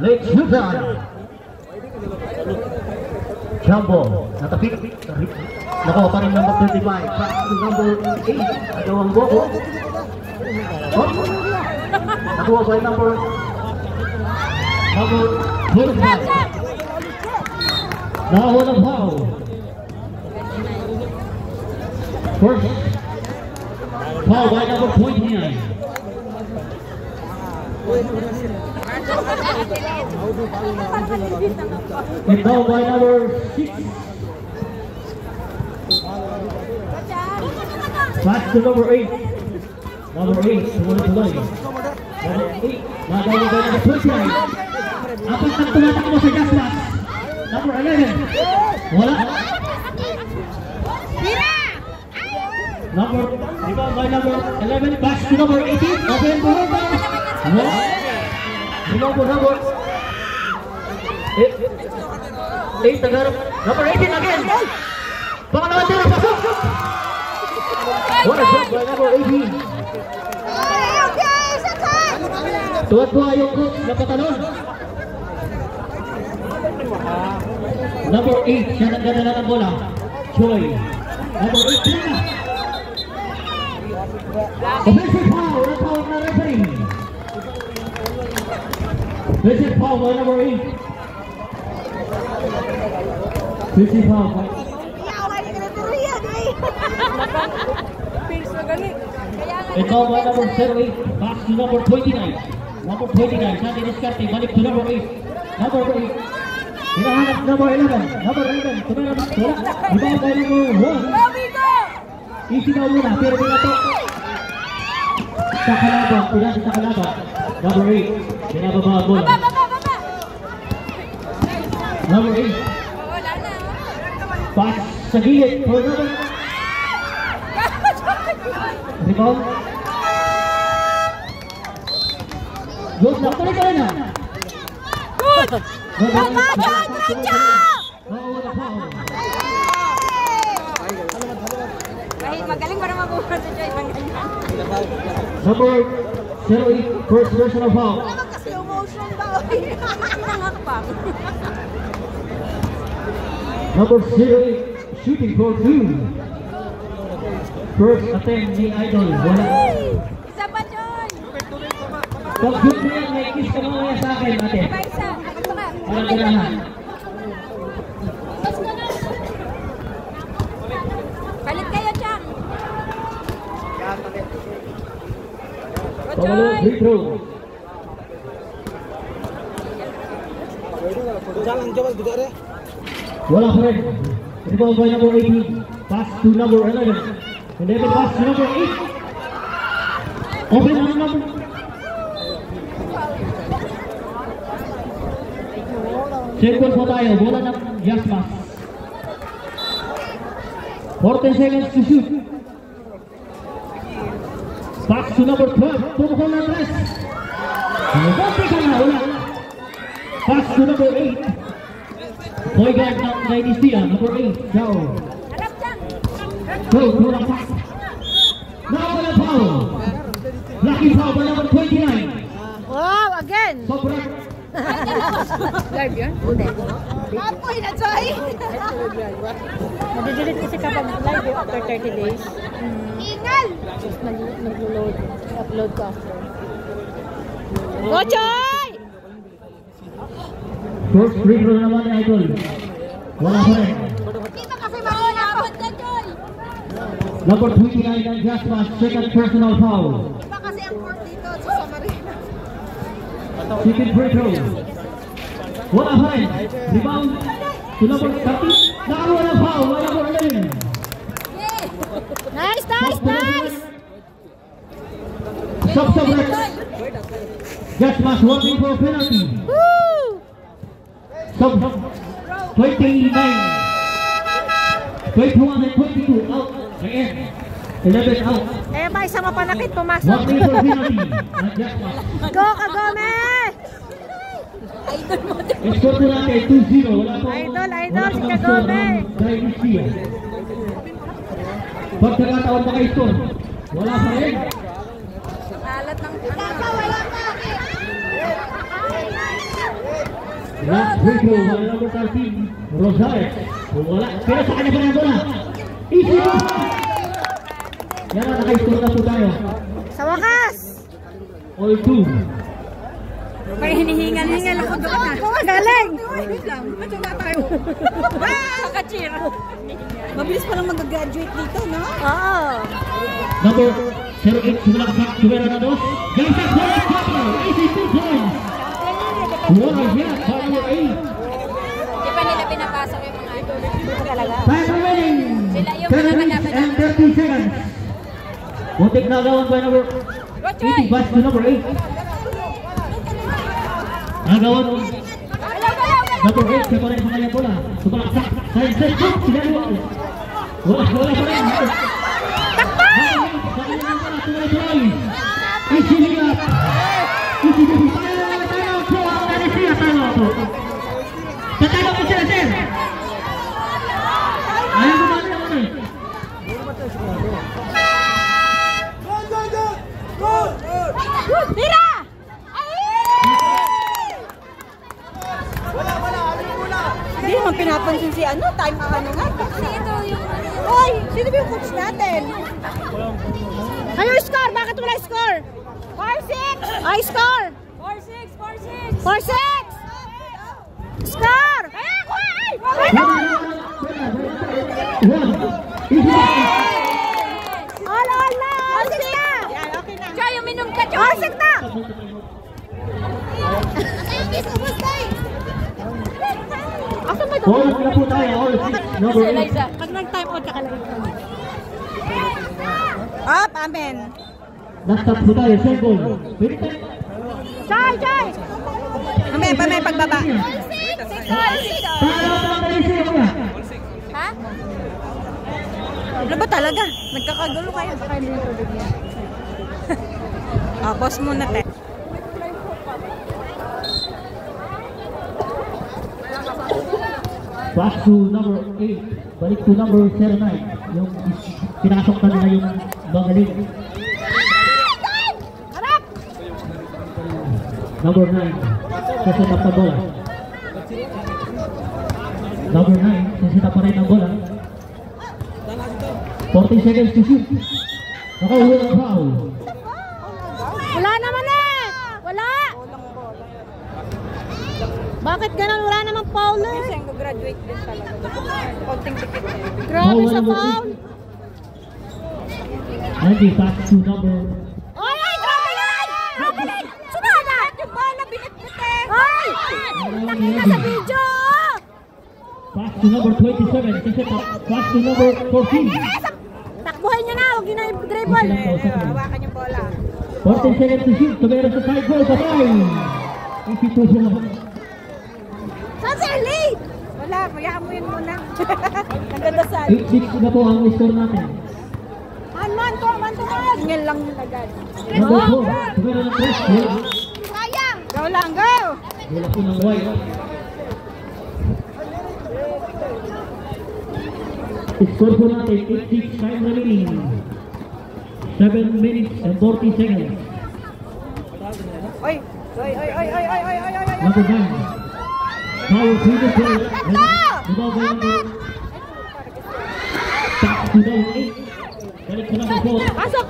Let's shoot on. Jumbo. Natapik. Nako, pa rin number 35. Back to number 8. Agawang Boko. Oh. Nakuha by number 25. Now on the foul. First foul by number 29. And now by number 6. Pass to number 8. Number 8, tuloy-tuloy. Number 8, nagawin by number 29. Apat na tumatakbo sa Jasmas. Number 11. Wala. Rebound by number 11. Pass to number 18. Open to Roba. Wala. Rebound to number 8. Tagarap. Number 18 again. Pangalawa tira. Pasok. What a shot by number 18. Tuwa-tuwa yung coach na patalon. Number 8, siya nagdadala ng bola. Choi. Number 18. Offensive foul. Natawag na referee. Offensive foul by number 8. Offensive foul. Ikaw by number 08. Pass to number 29. Number 29. Sa diniscarte. Balik to number 8. Number 8. Hinahanap number 11. Number 11. Tumeran. Wala. Rebound by number 1. Easy daw muna. Pero din ito. Sa kalaban. Pinasa sa kalaban. Number 8. Pinababa ang bola. Number 8. Pass sa gilid. For number. Rebound. Good na. Tuloy-tuloy na. Good. Magaling para mabuhat sa Joy. Number 08, first personal foul. Kasi emotion daw. Number 08, shooting for 2. First attempt ni Idol. Wala. Isa pa, Joy. Pag-shoot mo yan, may kiss ka mamaya sa akin, ate. Isa. Walang tirahan. Palit kayo, Chang. Pangalawang free throw. Wala pa rin. Rebound by number 18. Pass to number 11. 11 pass to number 8. Open ang number. Second po tayo. Bola ng Jasmas. 14 seconds to shoot. Pass to number 12. Tumukol na tres. Nabati ka na. Wala. Pass to number 8. Point guard ng Dynastia. Number 8. Ciao. Go. Kurang pass. Now wala foul. Lucky foul by number 29. Wow, again. Sobrang. Live yun? Hindi. Apoy na, Joy. Madidelete kasi kapag live yun after 30 days. Ingal! Tapos mag-load. Upload ko after. Go, Joy! First free throw naman ni Idol. Wala pa rin. Dito kasi makunapot ka, Joy. Number 29 ng Jasmas, second personal foul. Iba kasi ang court dito sa Samarina. Second free throw. Wala pa rin. Rebound to number 30. Nakakuha ng foul. Wala pa rin. Nice, nice, nice! Stop break. Jasmas working for penalty. Woo! Stop. 29. 21 and 22 out. Again. 11 out. Eh, may isang mapanakit pumasok. Working for penalty. Jasmas. Go, Kagome! Score po natin 2-0. Wala po. Idol, si Kagome. Dynastia. Pagkakataon na kayo score. Wala pa rin. Alat ng wala pa. Last free throw, wala number 13, Rosales. Wala, pero sa kanya pa na bola. Easy! Yan, naka-score na po tayo. Sa wakas! All two. May hinihingal-hingal ako doon na. Galing! Wait lang, medyo na tayo. Maka-cheer. Mabilis pa lang mag-graduate dito, no? Oo. Number 08, simula sa Tubera na dos. Galing sa Kuala Cuatro, easy 2 points. Wala yan, number 8. Di ba nila pinapasok yung mga ito? Dito talaga. Time remaining. Sila yung 10 minutes and 30 seconds. Muntik na agawan by number 80, pass to number 8. Agawan number 8, siya pa rin sa kanya bola. Sumalaksak, side set, sinagawa. Wala pa rin. Easy layup. Easy layup. Tatalo po sila, sir. Ayaw mo natin ako eh. Tira! Hindi naman pinapansin si ano, time ano nga. Kasi ito yung... Oy, sino ba yung coach natin? Ano yung score? Bakit wala score? 4-6! Ay, score! 4-6! 4-6! Score! Ay, all na! All na! Yan, okay na. Choy, uminom ka, Choy! All na! Asa ba ito? All na po tayo, all 6. Number 8. Pag nag-time out ka lang. Up, amen. Nag-stop po tayo, sir goal. Pwede tayo. Choy! May pagbaba. Ha? Ano ba talaga? Nagkakagulo kayo. Boss muna te. Back to number 8. Balik to number 09. Yung pinasok na nila yung magaling. Number 9. Sasita pa bola. Number 9. Sasita pa rin ang bola. 40 seconds to shoot. Nakauwi ng foul. Wala naman eh! Wala! Bakit ganun? Wala namang foul eh. Kasi ang graduate din talaga. Konting tikit. Grabe sa foul. 90 back to number... Ay! Grabe yan! Grabe! Sumala! Yung bala, binit-bit eh. Ay! Nakita sa video! Pass to number 27. Sasita. Pass to number 14. Takbuhin nyo na! Huwag nyo na i-dribble! Hawakan yung bola. 14 seconds to shoot. Tumira sa side goal. Patay! Easy to shoot. Saan si Ellie? Wala, mayaan mo yun muna. Ang ganda sa 8-6 na po ang score natin. Man to man. Ngayon lang yun agad. Number 4. Tumira ng press. Sayang! Go lang, go! Wala po ng white. Score po natin 8-6, time remaining 7 minutes and 40 seconds. Oy! Number 9. Power freedom play. Number number. Back to number 8. Balik sa number 4. Pasok!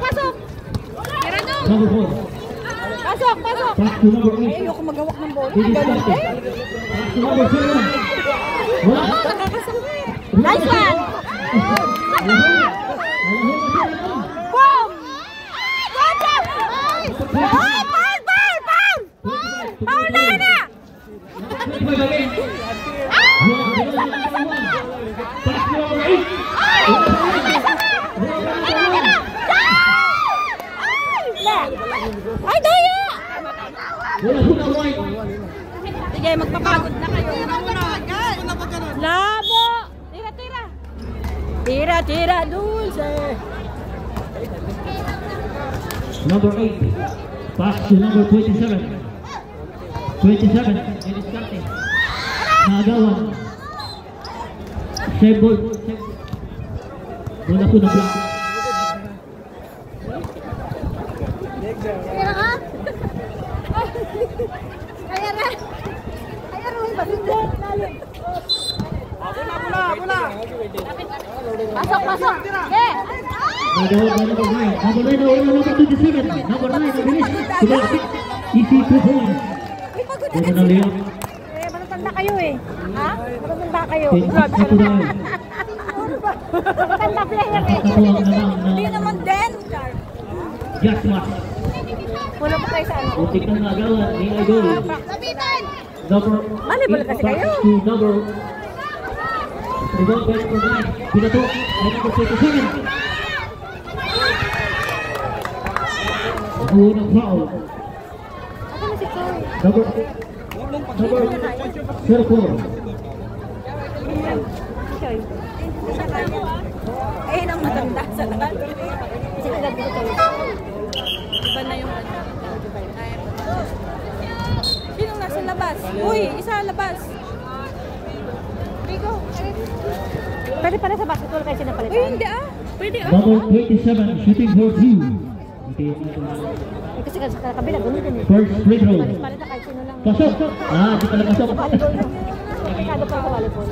Tira no! Number 4. Pasok! Back to number 8. Ayoko magawak ng bola. This is Ganun starting. eh. Back to number 7. Wala. Nice one! Boom! Go, Ay! Foul! Foul na yun na! Ay, daya! Sige, magpapagod na kayo. Labo! Tira, dulce! Number 8. Pass to number 27. 27. It is starting. Nagawan. Save ball. Bola po na block. Kaya na? Kaya rin ba Pasok, pasok. Yeah. Nagawad na number 9. Number 9 na ulo number 27. Number 9 na bilis. Tumalakit. Easy 2 points. Ito na Leo. Eh, matatanda kayo eh. Ha? Matatanda kayo. Ito na. Matanda player eh. Nakakatuwang naman na Hindi naman din. Jasmas. Wala pa kayo sa ano. Muntik na nagawan ni Idol. Lapitan! Number Volleyball kasi kayo. back to number rebound by number 9. Pinato ay number 27. Ang unang foul. Ako na si Chloe. Number 04. Chloe. Eh, nang matanda sa lahat. Sino gabi ko Chloe? Iba na yung ano. Sinong nasa labas? Uy, isa labas. Rico. Pwede pala sa basketball kayo sinapalitan. Uy, hindi ah. Pwede ah. Number 27 shooting for 2. Eh, kasi sa kabila, ganun din eh. First free throw. Palit na kahit sino lang. Pasok. Di pala pasok. Sa volleyball na. Masyado pa sa volleyball.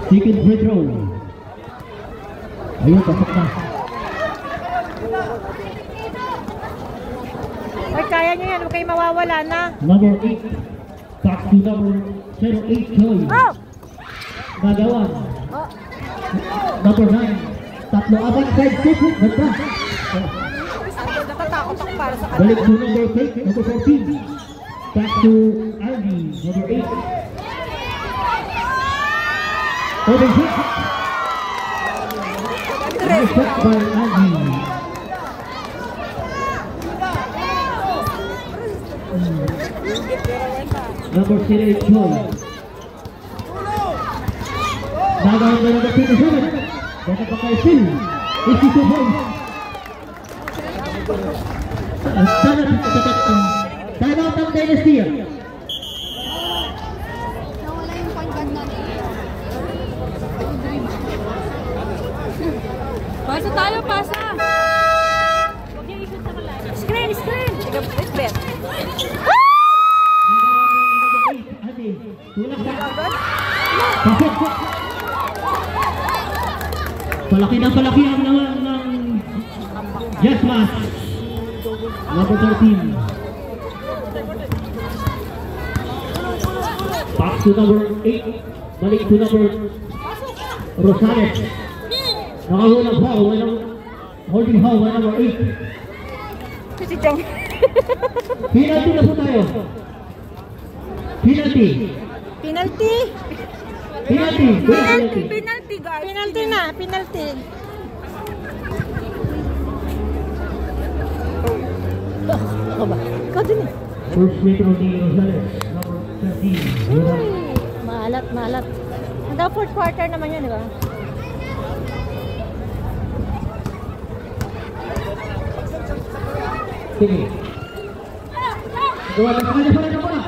Second free throw. Ayun, pasok na. Ay, kaya nyo yan. Huwag kayo mawawala na. Number 8. Back to number 08 Chloe. Oh! Nagawan. Oh! Number 9. Tatlo abang side kick. Ganda. Natatakot ako para sa Balik to number 8. Number 14. Back to Arby. Number 8. Open shot. Nice shot by Arby. Number 08 Chloe. Nagawan by number 27. Baka pa kay Phil. 82 points. Time out ng Dynasty. Pasa tayo, pasa. Screen! Screen! Sige, let's bet. Palaki ang naman ng Jasmas. Number 13. Back to number 8. Balik to number Rosales. Nakahulang foul. Holding foul by number 8. Si Cheng. Penalty na po tayo. Penalty. Penalty! Penalty. Penalty. Penalty, guys. Penalty na! Penalty! Ako ba? Ikaw din eh. First free throw ni Rosales. Number 13. Wala. Maalat, maalat. Hanggang fourth quarter naman yun, di ba? Sige. Gawa na sa kanya pala.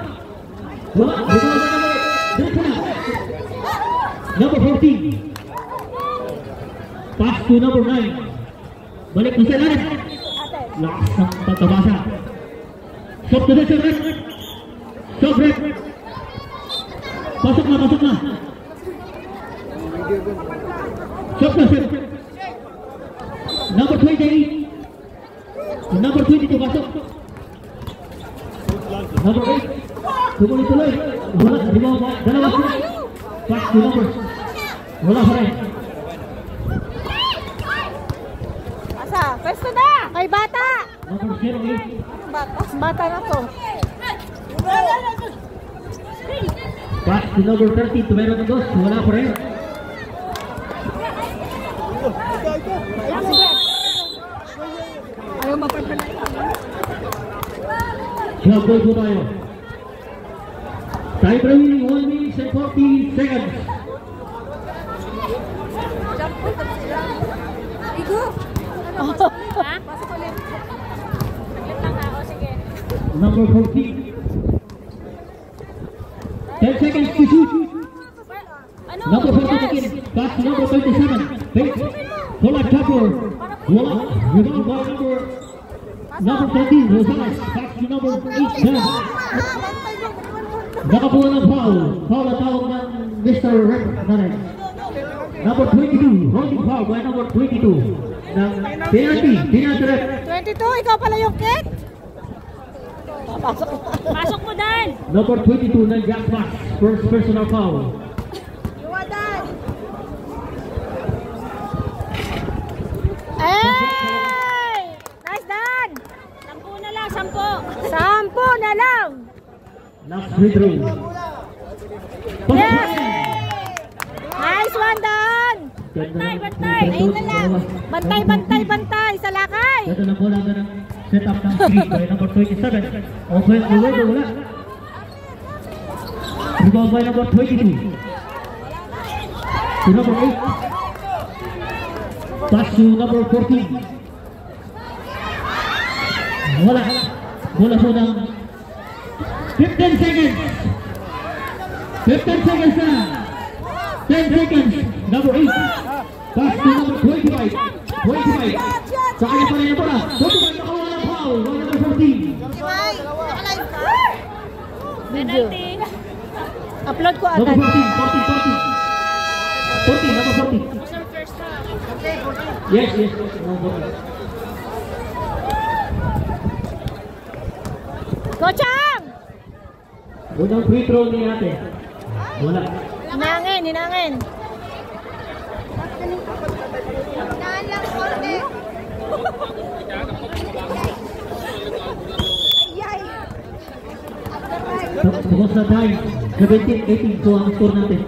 Wala. Gawa na naman. Diretso na. Number 14. Pass to number 9. Balik na sa lalim. Lakas ng pagkabasa. Shot to the shot. Shot red. Pasok na. Shot na, shot. Number 28. Number 22 pasok. Number 8. Tuloy. Wala. Dalawa sila. Back to number. Wala pa rin. Asa, pwesto na. Kay bata! Number 08. Bata. Bata na to. Back to number 30. Tumero ng dos. Wala pa rin. Ayaw mapagpalay. Shot ball po tayo. Time remaining 1 minute and 40 seconds. Jump po sila. Igo. Ha? Pasok ulit. Saglit lang ako, sige. Number 14. 10 seconds to shoot. Ano? Number 14 again. Back to number 27. Fake. Pull up topper. Rebound by number 13. Rosales. Back to number 8. Nakakuha ng foul. Foul ang tawag ng Mr. Red Nares. Number 22, holding foul by number 22. Ng penalty, Rep. 22, ikaw pala yung kid? Pasok mo, Dan. Number 22 ng Jack Max. First personal foul. Iwadan! Hey! Nice, Dan! 10 na lang, 10. 10 na lang! Last free throw. Yes! Nice one, Dan! Bantay, bantay. Ayun na lang. Bantay, bantay, bantay sa lakay. Ito na bola na ng set up ng 3 by number 27. Open the way, wala. Rebound by number 22. To number 8. Pass to number 14. Wala. Bola po ng 15 seconds. 15 seconds na. 10 seconds. Number 8. Pass to number 25. 25. Sa kanya pa rin ang bola. 25 nakawala ng foul. By number 14. Penalty. Upload ko Number agad. 14. 14. Number 14. Yes. Number 14. Kochang! Unang free throw ni ate. Wala. Hinangin. Tapos na time. 17-18 so ang score natin.